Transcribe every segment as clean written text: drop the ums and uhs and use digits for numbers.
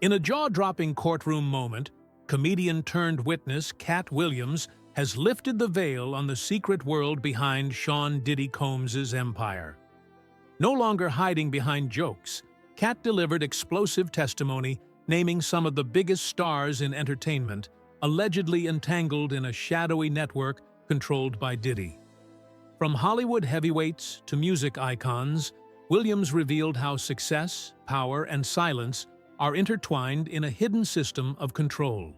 In a jaw-dropping courtroom moment, comedian-turned-witness Katt Williams has lifted the veil on the secret world behind Sean Diddy Combs' empire. No longer hiding behind jokes, Katt delivered explosive testimony naming some of the biggest stars in entertainment allegedly entangled in a shadowy network controlled by Diddy. From Hollywood heavyweights to music icons, Williams revealed how success, power, and silence are intertwined in a hidden system of control.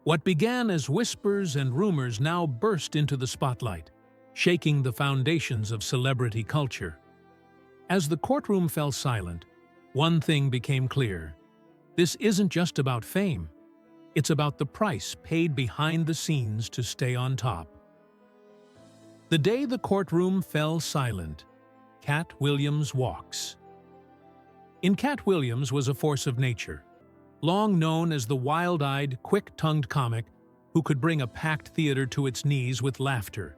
What began as whispers and rumors now burst into the spotlight, shaking the foundations of celebrity culture. As the courtroom fell silent, one thing became clear. This isn't just about fame. It's about the price paid behind the scenes to stay on top. The day the courtroom fell silent, Katt Williams walks. In Katt Williams was a force of nature, long known as the wild-eyed, quick-tongued comic who could bring a packed theater to its knees with laughter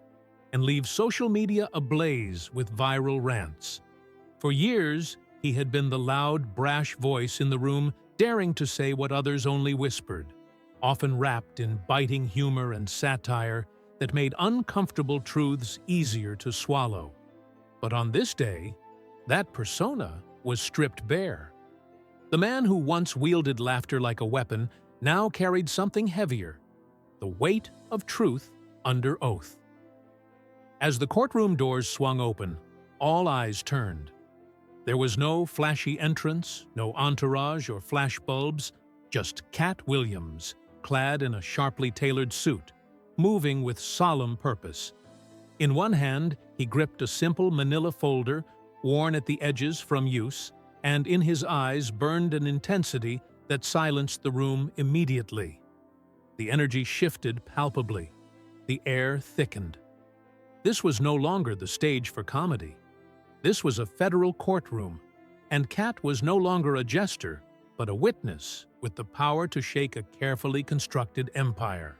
and leave social media ablaze with viral rants. For years, he had been the loud, brash voice in the room, daring to say what others only whispered, often wrapped in biting humor and satire that made uncomfortable truths easier to swallow. But on this day, that persona was stripped bare. The man who once wielded laughter like a weapon now carried something heavier, the weight of truth under oath. As the courtroom doors swung open, all eyes turned. There was no flashy entrance, no entourage or flashbulbs, just Katt Williams, clad in a sharply tailored suit, moving with solemn purpose. In one hand, he gripped a simple manila folder, worn at the edges from use, and in his eyes burned an intensity that silenced the room immediately. The energy shifted palpably. The air thickened. This was no longer the stage for comedy. This was a federal courtroom, and Katt was no longer a jester, but a witness with the power to shake a carefully constructed empire.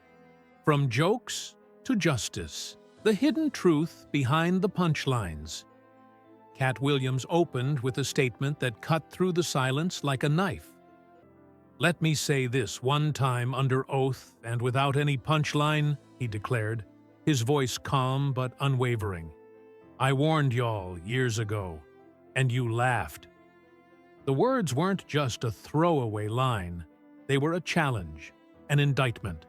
From jokes to justice, the hidden truth behind the punchlines. Katt Williams opened with a statement that cut through the silence like a knife. "Let me say this one time under oath and without any punchline," he declared, his voice calm but unwavering. "I warned y'all years ago, and you laughed." The words weren't just a throwaway line. They were a challenge, an indictment.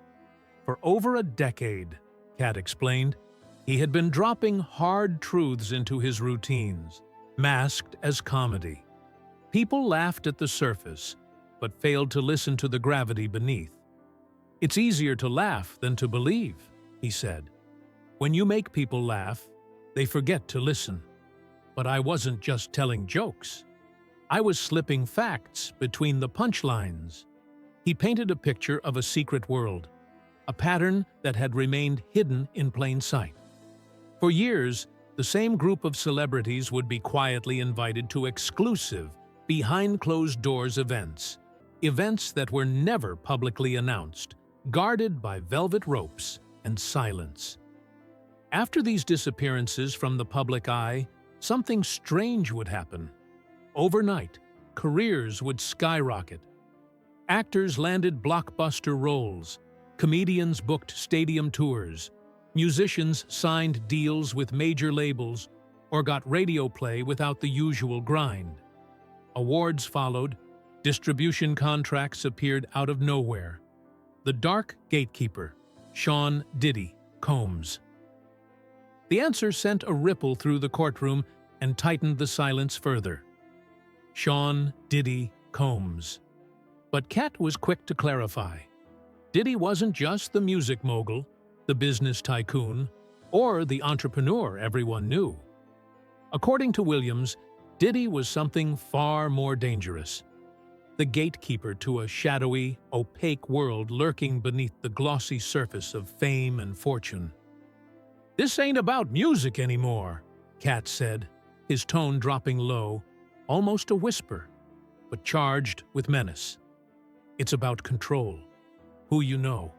For over a decade, Katt explained, he had been dropping hard truths into his routines, masked as comedy. People laughed at the surface, but failed to listen to the gravity beneath. "It's easier to laugh than to believe," he said. "When you make people laugh, they forget to listen." But I wasn't just telling jokes. I was slipping facts between the punchlines. He painted a picture of a secret world, a pattern that had remained hidden in plain sight. For years, the same group of celebrities would be quietly invited to exclusive, behind-closed-doors events that were never publicly announced, guarded by velvet ropes and silence. After these disappearances from the public eye, something strange would happen. Overnight, careers would skyrocket. Actors landed blockbuster roles, comedians booked stadium tours, musicians signed deals with major labels or got radio play without the usual grind. Awards followed, distribution contracts appeared out of nowhere. The dark gatekeeper, Sean Diddy Combs. The answer sent a ripple through the courtroom and tightened the silence further. Sean Diddy Combs. But Katt was quick to clarify. Diddy wasn't just the music mogul, the business tycoon, or the entrepreneur everyone knew. According to Williams, Diddy was something far more dangerous. The gatekeeper to a shadowy, opaque world lurking beneath the glossy surface of fame and fortune. "This ain't about music anymore," Katt said, his tone dropping low, almost a whisper, but charged with menace. "It's about control, who you know,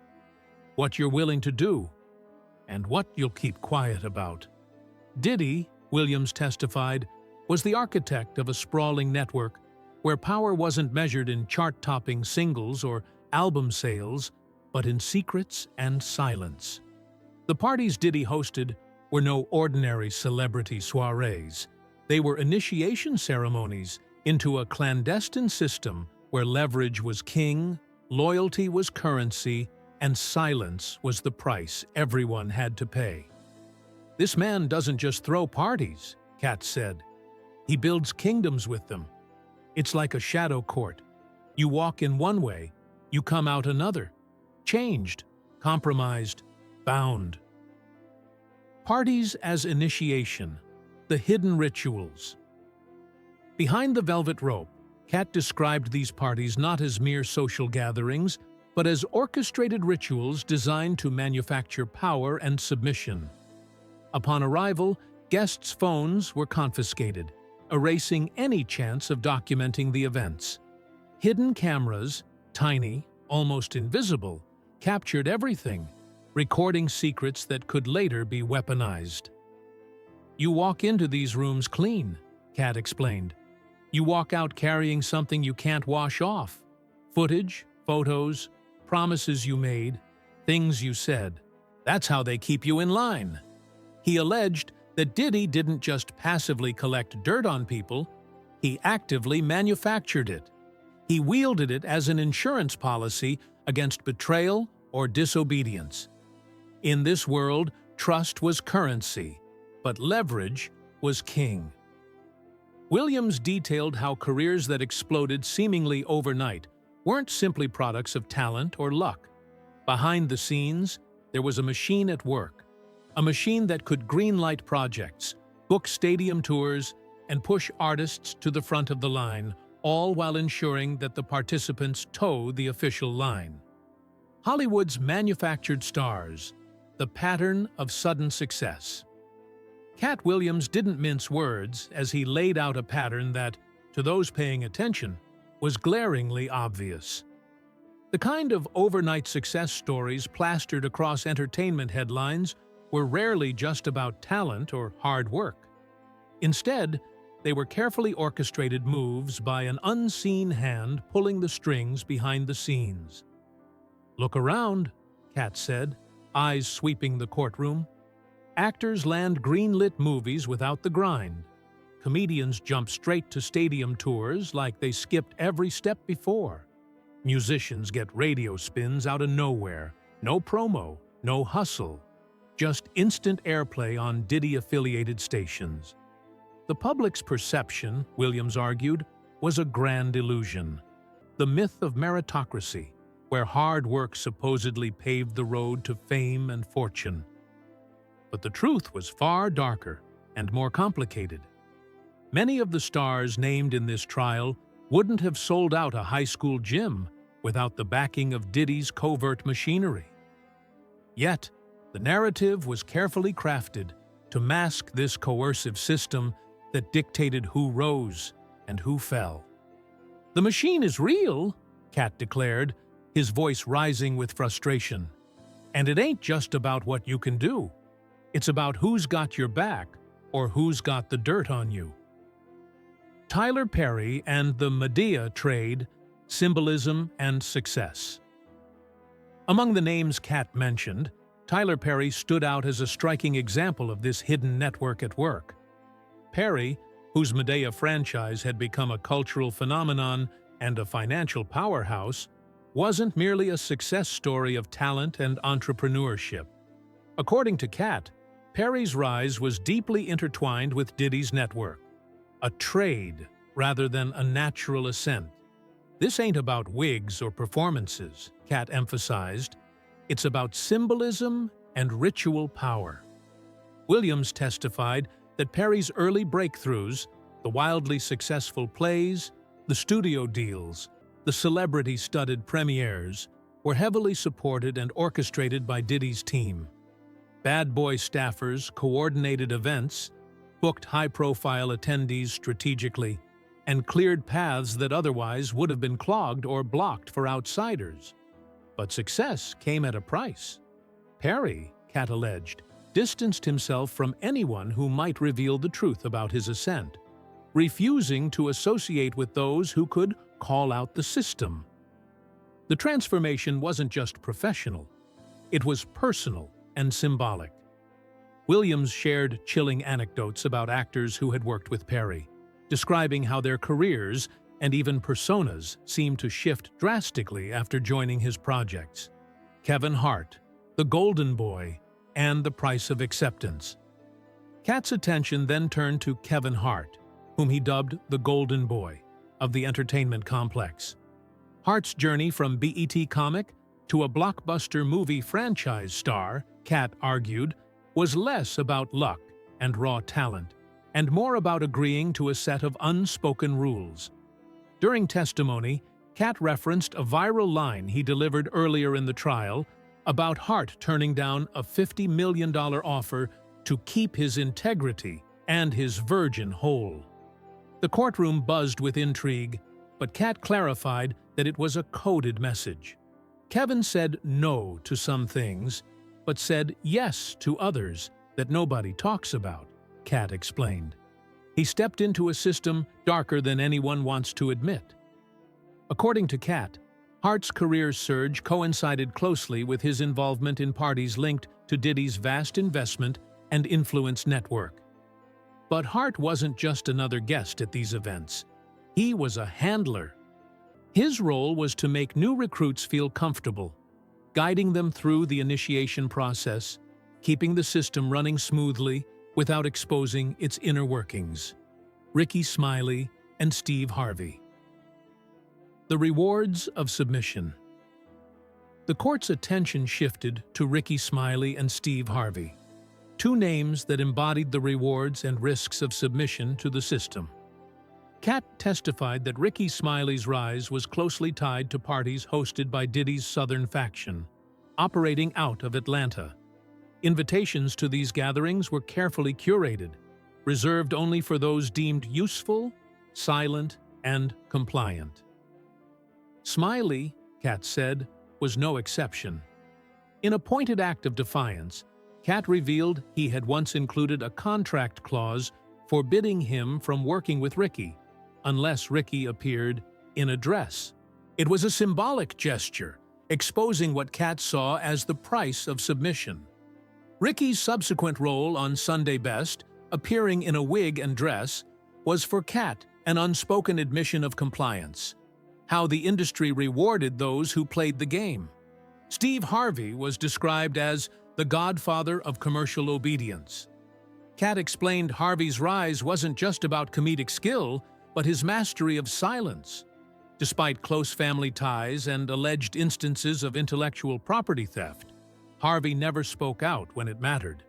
what you're willing to do, and what you'll keep quiet about." Diddy, Williams testified, was the architect of a sprawling network where power wasn't measured in chart-topping singles or album sales, but in secrets and silence. The parties Diddy hosted were no ordinary celebrity soirees. They were initiation ceremonies into a clandestine system where leverage was king, loyalty was currency, and silence was the price everyone had to pay. "This man doesn't just throw parties," Katt said. "He builds kingdoms with them. It's like a shadow court. You walk in one way, you come out another. Changed, compromised, bound." Parties as initiation, the hidden rituals. Behind the velvet rope, Katt described these parties not as mere social gatherings, but as orchestrated rituals designed to manufacture power and submission. Upon arrival, guests' phones were confiscated, erasing any chance of documenting the events. Hidden cameras, tiny, almost invisible, captured everything, recording secrets that could later be weaponized. "You walk into these rooms clean," Katt explained. "You walk out carrying something you can't wash off. Footage, photos, promises you made, things you said. That's how they keep you in line." He alleged that Diddy didn't just passively collect dirt on people, he actively manufactured it. He wielded it as an insurance policy against betrayal or disobedience. In this world, trust was currency, but leverage was king. Williams detailed how careers that exploded seemingly overnight weren't simply products of talent or luck. Behind the scenes, there was a machine at work, a machine that could greenlight projects, book stadium tours, and push artists to the front of the line, all while ensuring that the participants toe the official line. Hollywood's manufactured stars, the pattern of sudden success. Katt Williams didn't mince words as he laid out a pattern that, to those paying attention, was glaringly obvious. The kind of overnight success stories plastered across entertainment headlines were rarely just about talent or hard work. Instead, they were carefully orchestrated moves by an unseen hand pulling the strings behind the scenes. "Look around," Katt said, eyes sweeping the courtroom. "Actors land green-lit movies without the grind. Comedians jump straight to stadium tours like they skipped every step before. Musicians get radio spins out of nowhere. No promo, no hustle. Just instant airplay on Diddy-affiliated stations." The public's perception, Williams argued, was a grand illusion. The myth of meritocracy, where hard work supposedly paved the road to fame and fortune. But the truth was far darker and more complicated. Many of the stars named in this trial wouldn't have sold out a high school gym without the backing of Diddy's covert machinery. Yet, the narrative was carefully crafted to mask this coercive system that dictated who rose and who fell. "The machine is real," Katt declared, his voice rising with frustration. "And it ain't just about what you can do. It's about who's got your back or who's got the dirt on you." Tyler Perry and the Medea trade, symbolism and success. Among the names Katt mentioned, Tyler Perry stood out as a striking example of this hidden network at work. Perry, whose Medea franchise had become a cultural phenomenon and a financial powerhouse, wasn't merely a success story of talent and entrepreneurship. According to Katt, Perry's rise was deeply intertwined with Diddy's network, a trade rather than a natural ascent. "This ain't about wigs or performances," Katt emphasized. "It's about symbolism and ritual power." Williams testified that Perry's early breakthroughs, the wildly successful plays, the studio deals, the celebrity-studded premieres, were heavily supported and orchestrated by Diddy's team. Bad Boy staffers coordinated events, booked high-profile attendees strategically, and cleared paths that otherwise would have been clogged or blocked for outsiders. But success came at a price. Perry, Katt alleged, distanced himself from anyone who might reveal the truth about his ascent. refusing to associate with those who could call out the system. The transformation wasn't just professional, it was personal and symbolic. Williams shared chilling anecdotes about actors who had worked with Perry, describing how their careers and even personas seemed to shift drastically after joining his projects. Kevin Hart, The Golden Boy, and The Price of Acceptance. Katt's attention then turned to Kevin Hart, whom he dubbed the Golden Boy of the entertainment complex. Hart's journey from BET comic to a blockbuster movie franchise star, Katt argued, was less about luck and raw talent, and more about agreeing to a set of unspoken rules. During testimony, Katt referenced a viral line he delivered earlier in the trial about Hart turning down a $50 million offer to keep his integrity and his virgin whole. The courtroom buzzed with intrigue, but Katt clarified that it was a coded message. Kevin said no to some things, but said yes to others that nobody talks about, Katt explained. He stepped into a system darker than anyone wants to admit. According to Katt, Hart's career surge coincided closely with his involvement in parties linked to Diddy's vast investment and influence network. But Hart wasn't just another guest at these events. He was a handler. His role was to make new recruits feel comfortable, guiding them through the initiation process, keeping the system running smoothly without exposing its inner workings. Rickey Smiley and Steve Harvey. The rewards of submission. The court's attention shifted to Rickey Smiley and Steve Harvey, two names that embodied the rewards and risks of submission to the system. Katt testified that Rickey Smiley's rise was closely tied to parties hosted by Diddy's Southern faction, operating out of Atlanta. Invitations to these gatherings were carefully curated, reserved only for those deemed useful, silent, and compliant. Smiley, Katt said, was no exception. In a pointed act of defiance, Katt revealed he had once included a contract clause forbidding him from working with Rickey, unless Rickey appeared in a dress. It was a symbolic gesture, exposing what Katt saw as the price of submission. Rickey's subsequent role on Sunday Best, appearing in a wig and dress, was for Katt an unspoken admission of compliance, how the industry rewarded those who played the game. Steve Harvey was described as the godfather of commercial obedience. Katt explained Harvey's rise wasn't just about comedic skill, but his mastery of silence. Despite close family ties and alleged instances of intellectual property theft, Harvey never spoke out when it mattered.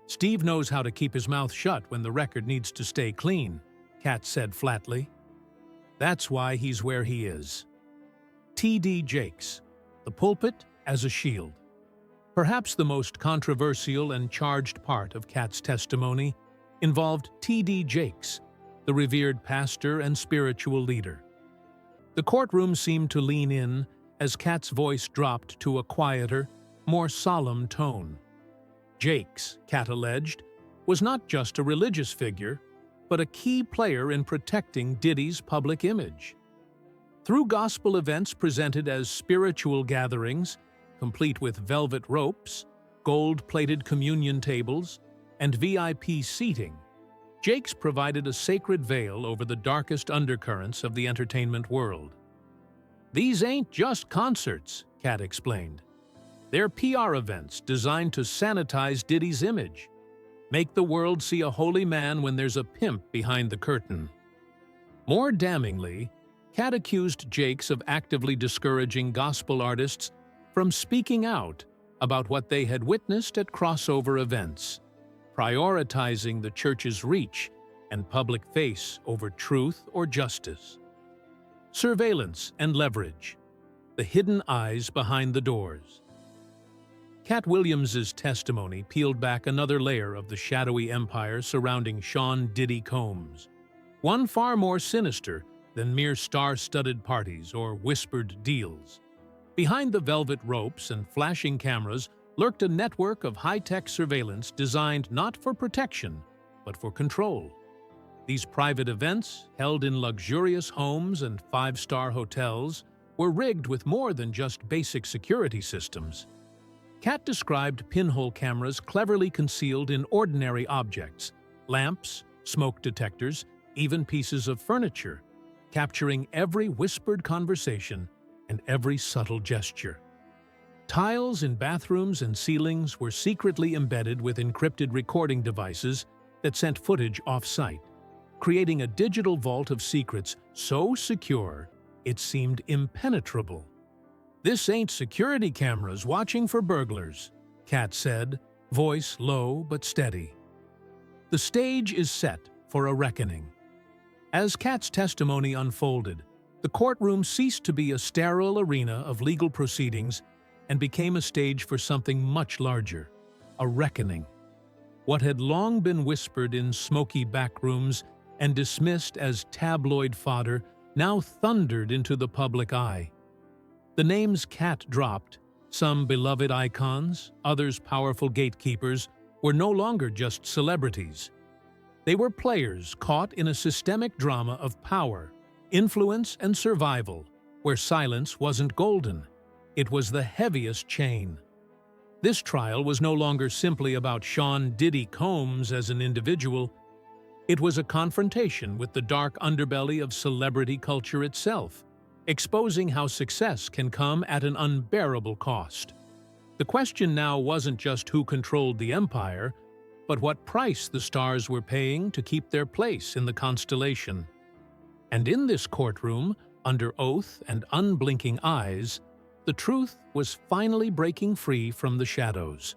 Steve knows how to keep his mouth shut when the record needs to stay clean, Katt said flatly. That's why he's where he is. T.D. Jakes, the pulpit as a shield. Perhaps the most controversial and charged part of Katt's testimony involved T.D. Jakes, the revered pastor and spiritual leader. The courtroom seemed to lean in as Katt's voice dropped to a quieter, more solemn tone. Jakes, Katt alleged, was not just a religious figure, but a key player in protecting Diddy's public image. Through gospel events presented as spiritual gatherings, complete with velvet ropes, gold-plated communion tables, and VIP seating, Jakes provided a sacred veil over the darkest undercurrents of the entertainment world. These ain't just concerts, Katt explained. They're PR events designed to sanitize Diddy's image, make the world see a holy man when there's a pimp behind the curtain. More damningly, Katt accused Jakes of actively discouraging gospel artists from speaking out about what they had witnessed at crossover events, prioritizing the church's reach and public face over truth or justice. Surveillance and leverage, the hidden eyes behind the doors. Katt Williams's testimony peeled back another layer of the shadowy empire surrounding Sean Diddy Combs, one far more sinister than mere star-studded parties or whispered deals. Behind the velvet ropes and flashing cameras lurked a network of high-tech surveillance designed not for protection, but for control. These private events, held in luxurious homes and five-star hotels, were rigged with more than just basic security systems. Katt described pinhole cameras cleverly concealed in ordinary objects, lamps, smoke detectors, even pieces of furniture, capturing every whispered conversation and every subtle gesture. Tiles in bathrooms and ceilings were secretly embedded with encrypted recording devices that sent footage off-site, creating a digital vault of secrets so secure it seemed impenetrable. "This ain't security cameras watching for burglars," Katt said, voice low but steady. The stage is set for a reckoning. As Katt's testimony unfolded, the courtroom ceased to be a sterile arena of legal proceedings and became a stage for something much larger, a reckoning. What had long been whispered in smoky backrooms and dismissed as tabloid fodder now thundered into the public eye. The names Katt dropped, some beloved icons, others powerful gatekeepers, were no longer just celebrities. They were players caught in a systemic drama of power, influence, and survival, where silence wasn't golden. It was the heaviest chain. This trial was no longer simply about Sean "Diddy" Combs as an individual. It was a confrontation with the dark underbelly of celebrity culture itself, exposing how success can come at an unbearable cost. The question now wasn't just who controlled the empire, but what price the stars were paying to keep their place in the constellation. And in this courtroom, under oath and unblinking eyes, the truth was finally breaking free from the shadows.